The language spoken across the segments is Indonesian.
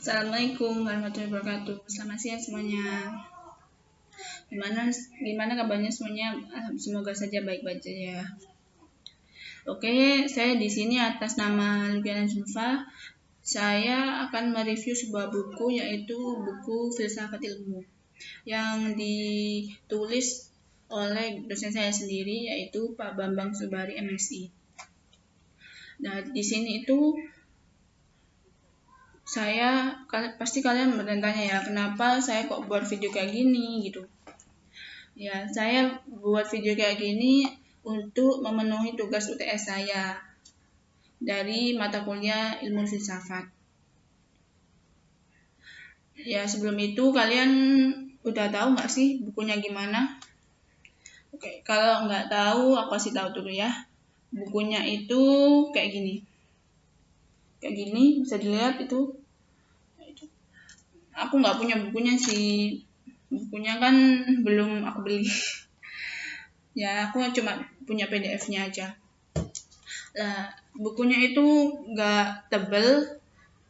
Assalamualaikum warahmatullahi wabarakatuh. Selamat siang semuanya. Gimana kabarnya semuanya? Semoga saja baik-baik saja. Oke, saya di sini atas nama Lukiana Zulfa. Saya akan mereview sebuah buku, yaitu buku Filsafat Ilmu yang ditulis oleh dosen saya sendiri, yaitu Pak Bambang Subari MSI. Nah, di sini itu pasti kalian bertanya ya, kenapa saya kok buat video kayak gini gitu. Ya, saya buat video kayak gini untuk memenuhi tugas UTS saya dari mata kuliah ilmu filsafat. Ya, sebelum itu kalian udah tahu nggak sih bukunya gimana? Oke, kalau nggak tahu, aku kasih tahu dulu ya. Bukunya itu kayak gini. Kayak gini, bisa dilihat itu. Aku nggak punya bukunya sih. Bukunya kan belum aku beli. Ya, aku cuma punya PDF-nya aja. Nah, bukunya itu nggak tebel,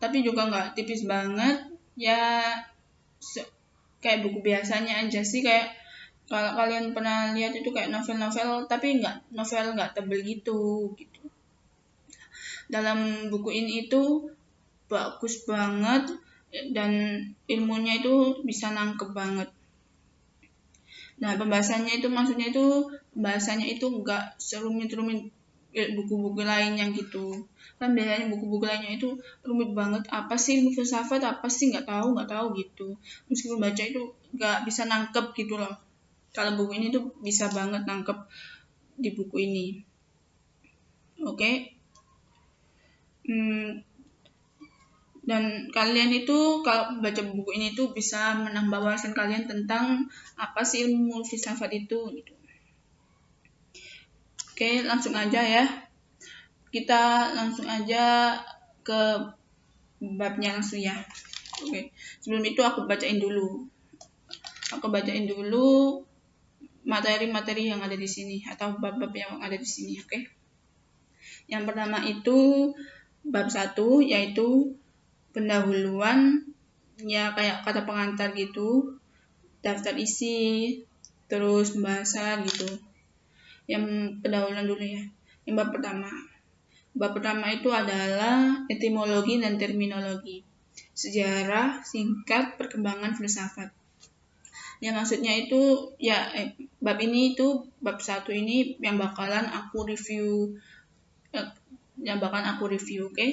tapi juga nggak tipis banget. Ya, kayak buku biasanya aja sih. Kayak kalau kalian pernah lihat itu kayak novel-novel, tapi novel nggak tebel gitu. Dalam buku ini itu bagus banget dan ilmunya itu bisa nangkep banget. Nah, pembahasannya itu maksudnya itu bahasanya itu enggak serumit-rumit buku-buku lainnya gitu. Kan biasanya buku-buku lainnya itu rumit banget. Apa sih ilmu filsafat? Apa sih nggak tahu gitu. Meskipun baca itu nggak bisa nangkep gitu loh. Kalau buku ini tuh bisa banget nangkep di buku ini. Oke. Dan kalian itu kalau baca buku ini tuh bisa menambah wawasan kalian tentang apa sih ilmu filsafat itu gitu. Oke, langsung aja ya. Kita langsung aja ke babnya langsung ya. Oke, sebelum itu aku bacain dulu. Materi-materi yang ada di sini atau bab-bab yang ada di sini, oke? Yang pertama itu bab 1 yaitu pendahuluan, ya kayak kata pengantar gitu, daftar isi, terus bahasa gitu. Yang pendahuluan dulu ya. Yang bab pertama. Bab pertama itu adalah etimologi dan terminologi. Sejarah singkat perkembangan filsafat. Ya maksudnya itu ya bab 1 ini yang bakalan aku review oke?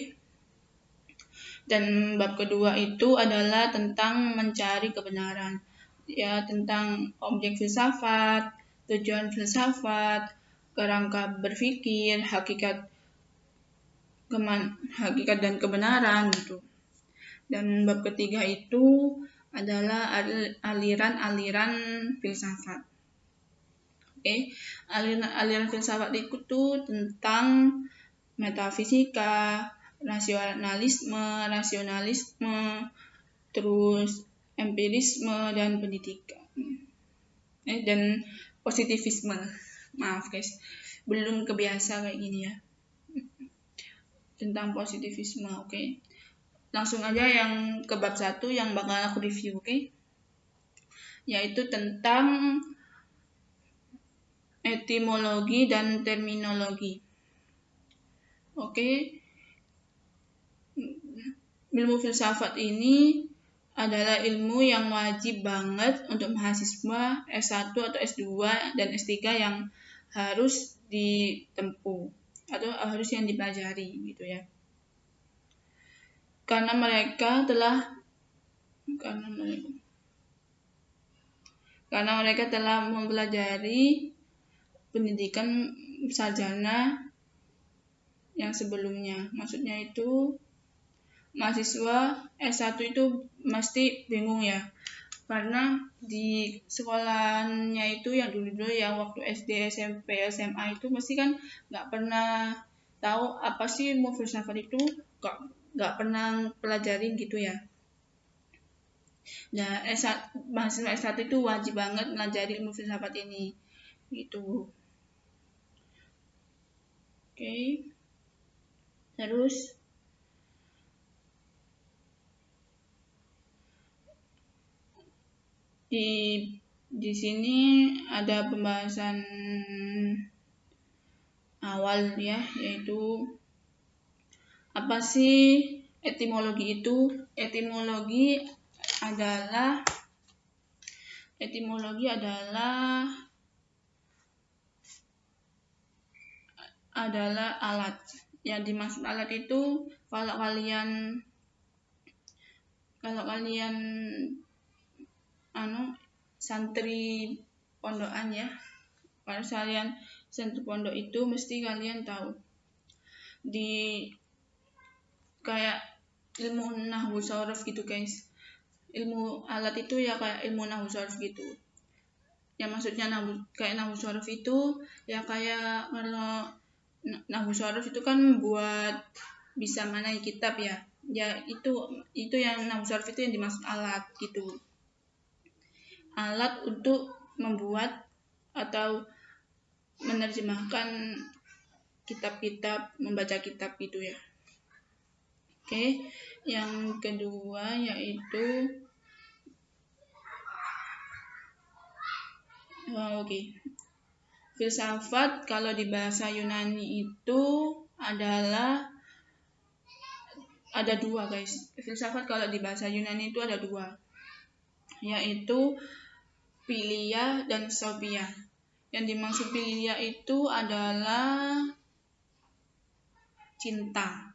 Dan bab kedua itu adalah tentang mencari kebenaran. Ya, tentang objek filsafat, tujuan filsafat, kerangka berpikir, hakikat dan kebenaran gitu. Dan bab ketiga itu adalah aliran-aliran filsafat. Oke, aliran filsafat itu tuh tentang metafisika, rasionalisme, terus empirisme dan pendidikan. Dan positivisme. Maaf guys, belum kebiasa kayak gini ya. Tentang positivisme, oke. Langsung aja yang ke bab 1 yang bakal aku review, oke? Yaitu tentang etimologi dan terminologi. Oke. Ilmu filsafat ini adalah ilmu yang wajib banget untuk mahasiswa S1 atau S2 dan S3 yang harus ditempuh atau harus yang dipelajari gitu ya. Karena mereka telah mempelajari pendidikan sarjana yang sebelumnya. Maksudnya itu mahasiswa S1 itu mesti bingung ya, karena di sekolahnya itu yang dulu yang waktu SD, SMP, SMA itu mesti kan nggak pernah tahu apa sih ilmu filsafat itu, nggak pernah pelajarin gitu ya. Nah, mahasiswa S1 itu wajib banget pelajari ilmu filsafat ini gitu. Oke. Terus di sini ada pembahasan awal ya, yaitu apa sih etimologi itu? Etimologi adalah alat. Yang dimaksud alat itu kalau kalian santri pondokan ya, kalau kalian santri pondok itu mesti kalian tahu di kayak ilmu nahwu sorof gitu guys. Ilmu alat itu ya kayak ilmu nahwu sorof gitu. Yang maksudnya kayak nahwu sorof itu ya kayak kalau nahwu sorof itu kan buat bisa manai kitab ya. Ya itu yang nahwu sorof itu yang dimaksud alat gitu. Alat untuk membuat atau menerjemahkan kitab-kitab, membaca kitab gitu ya. Oke, yang kedua yaitu filsafat. Kalau di bahasa Yunani itu ada dua guys. Filsafat kalau di bahasa Yunani itu ada dua, yaitu philia dan sophia. Yang dimaksud philia itu adalah cinta.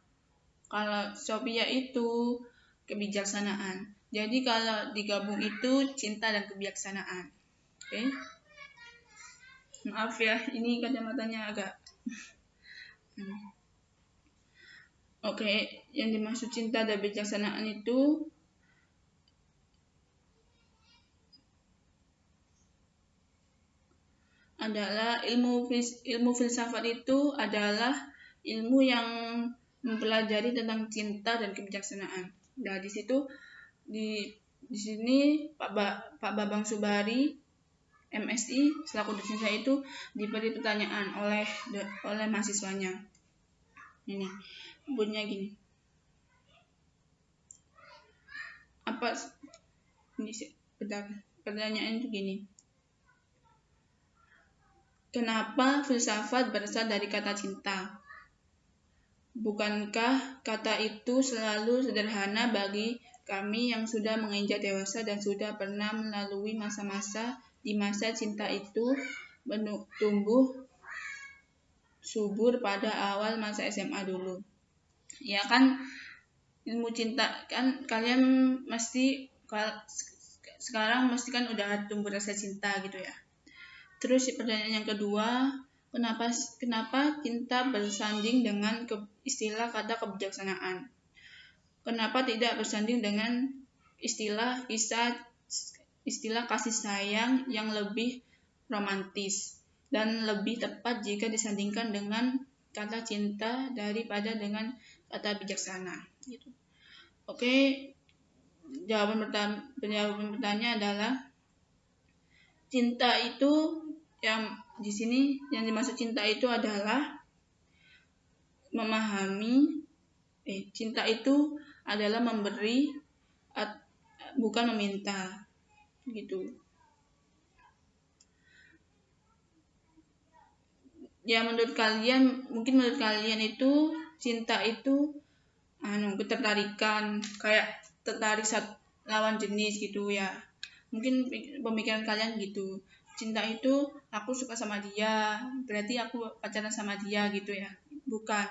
Kalau sophia itu kebijaksanaan. Jadi kalau digabung itu cinta dan kebijaksanaan. Oke. Maaf ya, ini kacamatanya agak Oke, yang dimaksud cinta dan kebijaksanaan itu adalah ilmu filsafat itu adalah ilmu yang mempelajari tentang cinta dan kebijaksanaan. Nah, di sini Pak Babang Subari MSI selaku dosen saya itu diberi pertanyaan oleh mahasiswanya. Ini bunyinya gini. Pertanyaan itu gini. Kenapa filsafat berasal dari kata cinta? Bukankah kata itu selalu sederhana bagi kami yang sudah menginjak dewasa dan sudah pernah melalui masa-masa di masa cinta itu tumbuh subur pada awal masa SMA dulu. Ya kan, ilmu cinta kan kalian sekarang mesti kan udah tumbuh rasa cinta gitu ya. Terus pertanyaan yang kedua, kenapa cinta bersanding dengan istilah kata kebijaksanaan? Kenapa tidak bersanding dengan istilah kasih sayang yang lebih romantis dan lebih tepat jika disandingkan dengan kata cinta daripada dengan kata bijaksana gitu. Oke, jawaban pertanyaan adalah cinta itu yang di sini yang dimaksud cinta itu adalah memahami cinta itu adalah memberi bukan meminta gitu. Ya menurut kalian itu cinta itu ketertarikan, kayak tertarik lawan jenis gitu ya. Mungkin pemikiran kalian gitu. Cinta itu aku suka sama dia, berarti aku pacaran sama dia gitu ya. Bukan.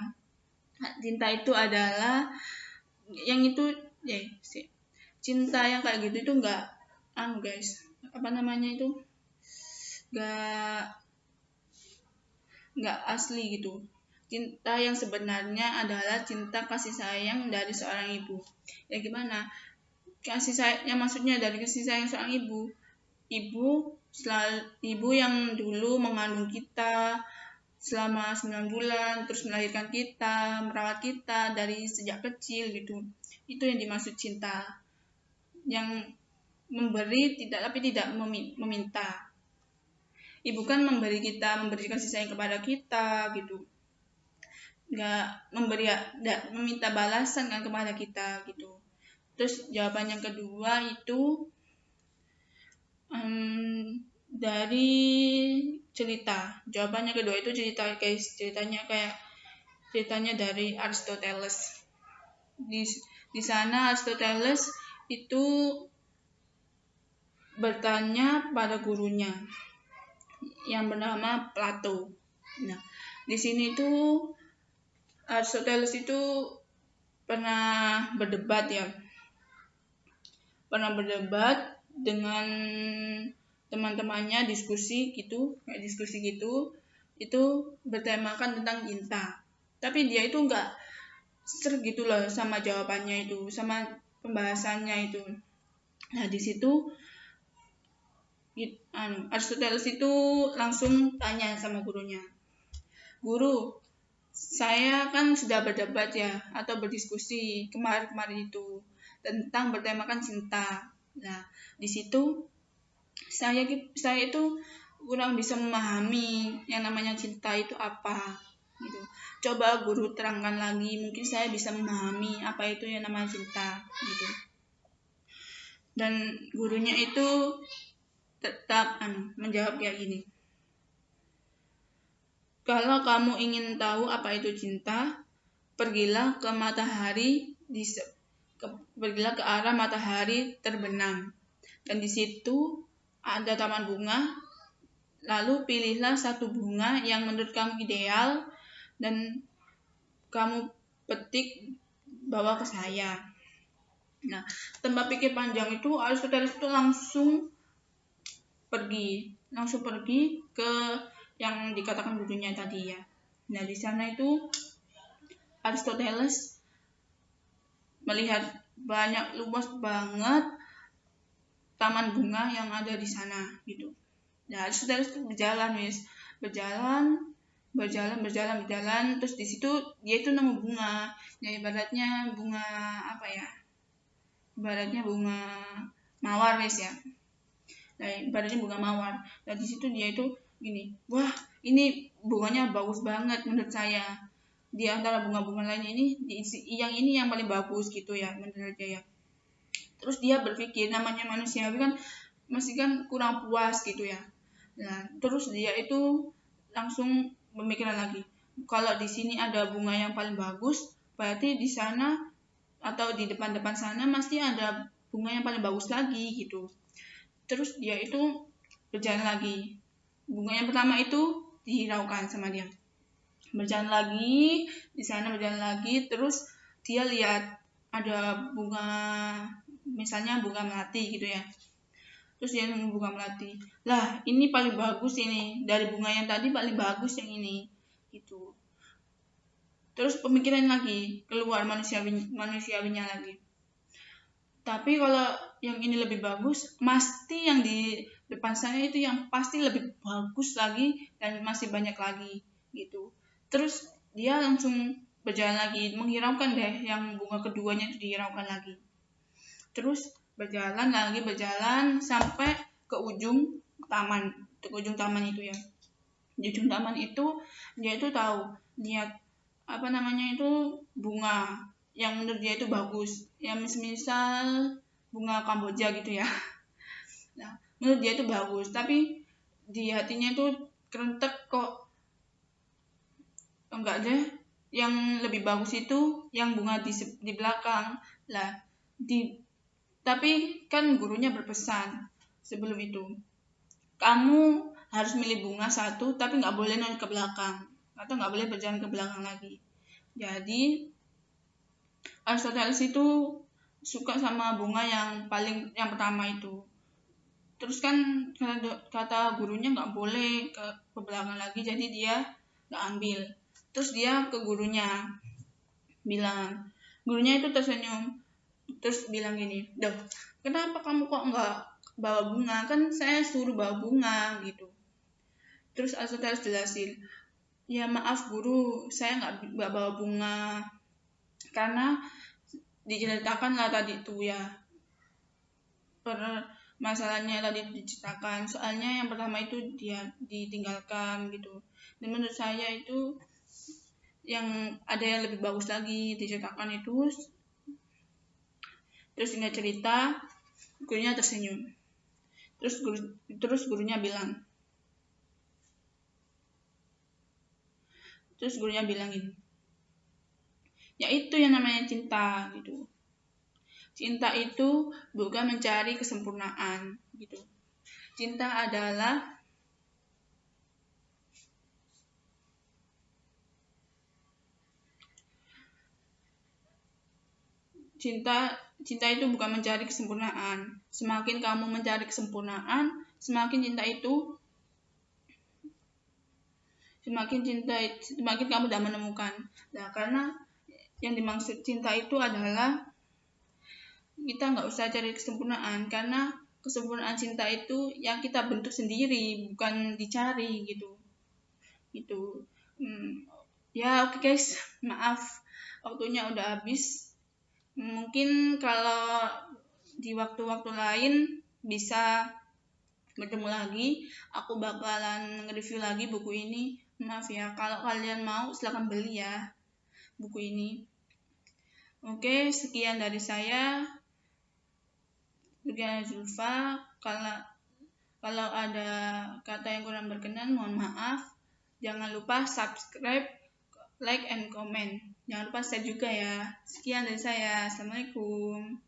Cinta itu adalah yang itu cinta yang kayak gitu itu enggak guys. Enggak asli gitu. Cinta yang sebenarnya adalah cinta kasih sayang dari seorang ibu. Ya gimana? Kasih sayang maksudnya dari kasih sayang seorang ibu. Ibu yang dulu mengandung kita selama 9 bulan, terus melahirkan kita, merawat kita dari sejak kecil gitu. Itu yang dimaksud cinta. Yang memberi tapi tidak meminta. Ibu kan memberi kasih sayang kepada kita gitu. Enggak meminta balasan kan kepada kita gitu. Terus jawaban yang kedua itu Dari cerita. Jawabannya kedua itu cerita, guys. Ceritanya dari Aristoteles. Di sana Aristoteles itu bertanya pada gurunya yang bernama Plato. Nah, di sini tuh Aristoteles itu pernah berdebat dengan teman-temannya, diskusi gitu, itu bertemakan tentang cinta. Tapi dia itu nggak ser gitu loh sama jawabannya itu, sama pembahasannya itu. Nah, di situ Aristoteles itu langsung tanya sama gurunya, "Guru, saya kan sudah berdebat ya, atau berdiskusi kemarin itu tentang bertemakan cinta. Nah, di situ saya itu kurang bisa memahami yang namanya cinta itu apa gitu. Coba guru terangkan lagi, mungkin saya bisa memahami apa itu yang namanya cinta gitu." Dan gurunya itu tetap menjawab kayak gini, "Kalau kamu ingin tahu apa itu cinta, pergilah ke pergilah ke arah matahari terbenam, dan di situ ada taman bunga. Lalu pilihlah satu bunga yang menurut kamu ideal dan kamu petik bawa ke saya." Nah, tanpa pikir panjang itu Aristoteles itu langsung pergi ke yang dikatakan gurunya tadi ya. Nah, di sana itu Aristoteles melihat luas banget taman bunga yang ada di sana gitu. Nah, Aristoteles itu berjalan, terus di situ dia itu nemu bunga. Ya, ibaratnya bunga apa ya? Ibaratnya bunga mawar, guys ya. Nah, ibaratnya bunga mawar. Dan di situ dia itu gini, "Wah, ini bunganya bagus banget menurut saya. Di antara bunga-bunga lain yang ini yang paling bagus gitu ya menurut dia." Terus dia berpikir, namanya manusia kan masih kan kurang puas gitu ya. Nah, terus dia itu langsung pemikiran lagi, kalau di sini ada bunga yang paling bagus, berarti di sana atau di depan-depan sana pasti ada bunga yang paling bagus lagi gitu. Terus dia itu berjalan lagi. Bunga yang pertama itu dihiraukan sama dia. Berjalan lagi, di sana berjalan lagi, terus dia lihat ada bunga, misalnya bunga melati gitu ya. Terus dia nemu bunga melati. Lah, ini paling bagus ini. Dari bunga yang tadi paling bagus yang ini. Gitu. Terus pemikiran lagi, keluar manusiawinya lagi. Tapi kalau yang ini lebih bagus, pasti yang di depan saya itu yang pasti lebih bagus lagi dan masih banyak lagi gitu. Terus dia langsung berjalan lagi, menghiraukan deh yang bunga keduanya itu dihiraukan lagi. Terus berjalan sampai ke ujung taman itu ya. Di ujung taman itu dia itu tahu lihat itu bunga yang menurut dia itu bagus, yang misal bunga Kamboja gitu ya. Nah, menurut dia itu bagus, tapi di hatinya itu kerentek kok, enggak deh, yang lebih bagus itu yang bunga di belakang lah. Tapi kan gurunya berpesan sebelum itu, kamu harus milih bunga satu, tapi nggak boleh noleh ke belakang atau nggak boleh berjalan ke belakang lagi. Jadi Aristoteles itu suka sama bunga yang pertama itu. Terus kan kata gurunya nggak boleh ke belakang lagi, jadi dia nggak ambil. Terus dia ke gurunya gurunya itu tersenyum, terus bilang gini, "Duh, kenapa kamu kok nggak bawa bunga? Kan saya suruh bawa bunga gitu." Terus Aristoteles jelasin, "Ya maaf guru, saya nggak bawa bunga karena diceritakan lah tadi itu ya, masalahnya tadi diceritakan, soalnya yang pertama itu dia ditinggalkan gitu, dan menurut saya itu yang ada yang lebih bagus lagi diceritakan itu." Terus singkat cerita, gurunya tersenyum. Terus gurunya bilang, gini, ya itu yang namanya cinta gitu. Cinta itu bukan mencari kesempurnaan gitu. Cinta adalah cinta itu bukan mencari kesempurnaan. Semakin kamu mencari kesempurnaan, semakin kamu tidak menemukan. Nah, karena yang dimaksud cinta itu adalah kita nggak usah cari kesempurnaan, karena kesempurnaan cinta itu yang kita bentuk sendiri, bukan dicari gitu. Ya oke guys, maaf waktunya udah habis. Mungkin kalau di waktu-waktu lain bisa bertemu lagi, aku bakalan nge-review lagi buku ini. Maaf ya, kalau kalian mau silahkan beli ya buku ini. Oke, sekian dari saya. Sekian Zulfa. Kalau ada kata yang kurang berkenan, mohon maaf. Jangan lupa subscribe, like, and comment. Jangan lupa share juga ya. Sekian dari saya. Assalamualaikum.